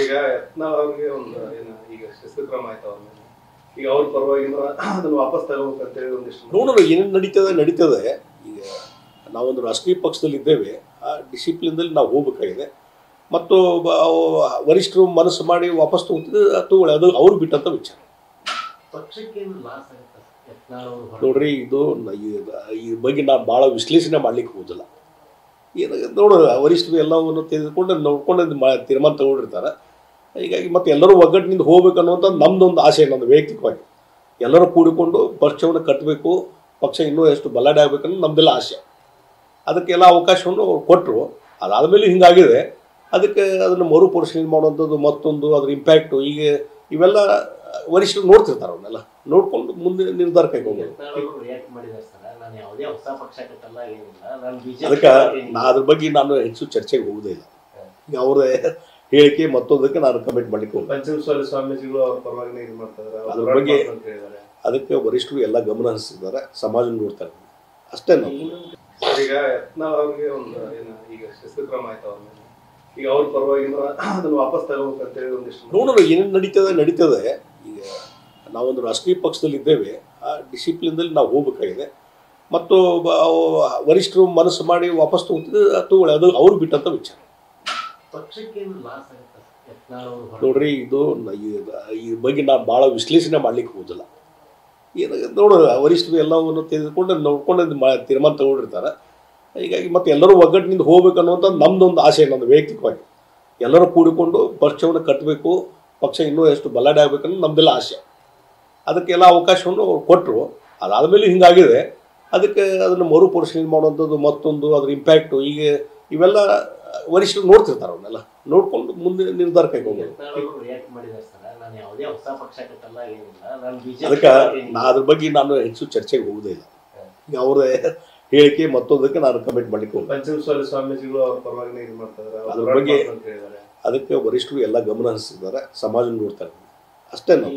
ಈಗ ಯತ್ನಾಳ್ ಅವ್ರಿಗೆ ಒಂದು ಈಗ ಶಿಸ್ತುಕ್ರಮ ಆಯ್ತು ಅವ್ರ ಮೇಲೆ. ಈಗ ಅವ್ರ ಪರವಾಗಿ ಅದನ್ನು ವಾಪಸ್ ತಗೋಬೇಕಂತೇಳಿ ಒಂದಿಷ್ಟು ನೋಡೋಣ ಏನೇನು ನಡೀತದೆ. ಈಗ ನಾವೊಂದು ರಾಷ್ಟ್ರೀಯ ಪಕ್ಷದಲ್ಲಿ ಇದ್ದೇವೆ, ಆ ಡಿಸಿಪ್ಲಿನ್ದಲ್ಲಿ ನಾವು ಹೋಗ್ಬೇಕಾಗಿದೆ. ಮತ್ತು ವರಿಷ್ಠರು ಮನಸ್ಸು ಮಾಡಿ ವಾಪಸ್ ತಗೊಳ್ಳಿ, ಅದು ಅವ್ರು ಬಿಟ್ಟಂತ ವಿಚಾರ. ನೋಡ್ರಿ, ಇದು ಈ ಬಗ್ಗೆ ನಾನು ಭಾಳ ವಿಶ್ಲೇಷಣೆ ಮಾಡ್ಲಿಕ್ಕೆ ಹೋದಿಲ್ಲ. ನೋಡು, ವರಿಷ್ಠರು ಎಲ್ಲವನ್ನು ತೆಗೆದುಕೊಂಡು ನೋಡ್ಕೊಂಡು ತೀರ್ಮಾನ ತಗೊಂಡಿರ್ತಾರೆ. ಹೀಗಾಗಿ ಮತ್ತೆ ಎಲ್ಲರೂ ಒಗ್ಗಟ್ಟಿನಿಂದ ಹೋಗ್ಬೇಕು ಅನ್ನುವಂಥ ನಮ್ದೊಂದು ಆಸೆ, ನನ್ನ ವೈಯಕ್ತಿಕವಾಗಿ. ಎಲ್ಲರೂ ಕೂಡಿಕೊಂಡು ಪಕ್ಷವನ್ನು ಕಟ್ಟಬೇಕು, ಪಕ್ಷ ಇನ್ನೂ ಎಷ್ಟು ಬಲಾಢ್ಯ ಆಗಬೇಕನ್ನೋದು ನಮ್ದೆಲ್ಲ ಆಸೆ. ಅದಕ್ಕೆಲ್ಲ ಅವಕಾಶವನ್ನು ಅವ್ರು ಕೊಟ್ಟರು. ಅದಾದಮೇಲೆ ಹಿಂಗಾಗಿದೆ. ಅದಕ್ಕೆ ಅದನ್ನು ಮರುಪರಿಶೀಲನೆ ಮಾಡುವಂಥದ್ದು, ಮತ್ತೊಂದು ಅದ್ರ ಇಂಪ್ಯಾಕ್ಟು, ಈಗ ಇವೆಲ್ಲ ವರಿಷ್ಠರು ನೋಡ್ತಿರ್ತಾರೆ. ಅವನ್ನೆಲ್ಲ ನೋಡ್ಕೊಂಡು ಮುಂದೆ ನಿರ್ಧಾರ ಕೈಗೊಂಡು. ಅದಕ್ಕೆ ಅದ್ರ ಬಗ್ಗೆ ನಾನು ಹೆಚ್ಚು ಚರ್ಚೆಗೆ ಹೋಗುವುದೇ ಇಲ್ಲ. ಈಗ ಅವ್ರದೇ ಹೇಳಿಕೆ ಮತ್ತೊಂದಕ್ಕೆ ನಾನು ಕಮೆಂಟ್ ಮಾಡ್ಲಿಕ್ಕೆ ಹೋಗಿ ಪಂಚಮಸಾಲಿ ಸ್ವಾಮೀಜಿಗಳು ಅವ್ರ ಪರವಾಗಿ ಇದು ಮಾಡ್ತಾರೆ. ಅದ್ರ ಬಗ್ಗೆ ಅದಕ್ಕೆ ವರಿಷ್ಠರು ಎಲ್ಲ ಗಮನ ಹರಿಸಿದ್ದಾರೆ, ಸಮಾಜ ನೋಡ್ತಾರೆ ಅಷ್ಟೇ. ನಾವು ಈಗ ಯತ್ನಾಳ್ ಅವ್ರಿಗೆ ಒಂದು ಈಗ ಶಿಸ್ತುಕ್ರಮ ಆಯ್ತು ಅವ್ರ ಮೇಲೆ. ಈಗ ಅವ್ರ ಪರವಾಗಿ ಅದನ್ನು ವಾಪಸ್ ತಗೋಬೇಕಂತೇಳಿ ಒಂದಿಷ್ಟು ನೋಡೋಣ ಏನೇನು ನಡೀತದೆ. ಈಗ ನಾವೊಂದು ರಾಷ್ಟ್ರೀಯ ಪಕ್ಷದಲ್ಲಿ ಇದ್ದೇವೆ, ಆ ಡಿಸಿಪ್ಲಿನ್ದಲ್ಲಿ ನಾವು ಹೋಗ್ಬೇಕಾಗಿದೆ. ಮತ್ತು ವರಿಷ್ಠರು ಮನಸ್ಸು ಮಾಡಿ ವಾಪಸ್ ತಗೊಳ್ಳಿ, ಅದು ಅವ್ರು ಬಿಟ್ಟಂತ ವಿಚಾರ. ನೋಡ್ರಿ, ಇದು ಈ ಬಗ್ಗೆ ನಾನು ಭಾಳ ವಿಶ್ಲೇಷಣೆ ಮಾಡ್ಲಿಕ್ಕೆ ಹೋದಿಲ್ಲ. ನೋಡು, ವರಿಷ್ಠರು ಎಲ್ಲವನ್ನು ತೆಗೆದುಕೊಂಡು ನೋಡ್ಕೊಂಡು ತೀರ್ಮಾನ ತಗೊಂಡಿರ್ತಾರೆ. ಹೀಗಾಗಿ ಮತ್ತೆ ಎಲ್ಲರೂ ಒಗ್ಗಟ್ಟಿನಿಂದ ಹೋಗ್ಬೇಕು ಅನ್ನುವಂಥ ನಮ್ದೊಂದು ಆಸೆ, ನನ್ನ ವೈಯಕ್ತಿಕವಾಗಿ. ಎಲ್ಲರೂ ಕೂಡಿಕೊಂಡು ಪಕ್ಷವನ್ನು ಕಟ್ಟಬೇಕು, ಪಕ್ಷ ಇನ್ನೂ ಎಷ್ಟು ಬಲಾಢ್ಯ ಆಗಬೇಕನ್ನೋದು ನಮ್ದೆಲ್ಲ ಆಸೆ. ಅದಕ್ಕೆಲ್ಲ ಅವಕಾಶವನ್ನು ಅವ್ರು ಕೊಟ್ಟರು. ಅದಾದಮೇಲೆ ಹಿಂಗಾಗಿದೆ. ಅದಕ್ಕೆ ಅದನ್ನು ಮರುಪರಿಶೀಲನೆ ಮಾಡುವಂಥದ್ದು, ಮತ್ತೊಂದು ಅದ್ರ ಇಂಪ್ಯಾಕ್ಟು, ಈಗ ಇವೆಲ್ಲ ವರಿಷ್ಠರು ನೋಡ್ತಿರ್ತಾರೆ. ಅವನ್ನೆಲ್ಲ ನೋಡ್ಕೊಂಡು ಮುಂದೆ ನಿರ್ಧಾರ ಕೈಗೊಂಡು. ಅದಕ್ಕೆ ಅದ್ರ ಬಗ್ಗೆ ನಾನು ಹೆಚ್ಚು ಚರ್ಚೆಗೆ ಹೋಗುವುದೇ ಇಲ್ಲ. ಈಗ ಅವ್ರದೇ ಹೇಳಿಕೆ ಮತ್ತೊಂದಕ್ಕೆ ನಾನು ಕಮೆಂಟ್ ಮಾಡ್ಲಿಕ್ಕೆ ಹೋಗಿ ಪಂಚಮಸಾಲಿ ಸ್ವಾಮೀಜಿಗಳು ಅವ್ರ ಪರವಾಗಿ ಇದು ಮಾಡ್ತಾರೆ. ಅದ್ರ ಬಗ್ಗೆ ಅದಕ್ಕೆ ವರಿಷ್ಠರು ಎಲ್ಲ ಗಮನ ಹರಿಸಿದ್ದಾರೆ, ಸಮಾಜ ನೋಡ್ತಾರೆ ಅಷ್ಟೇ. ನಾವು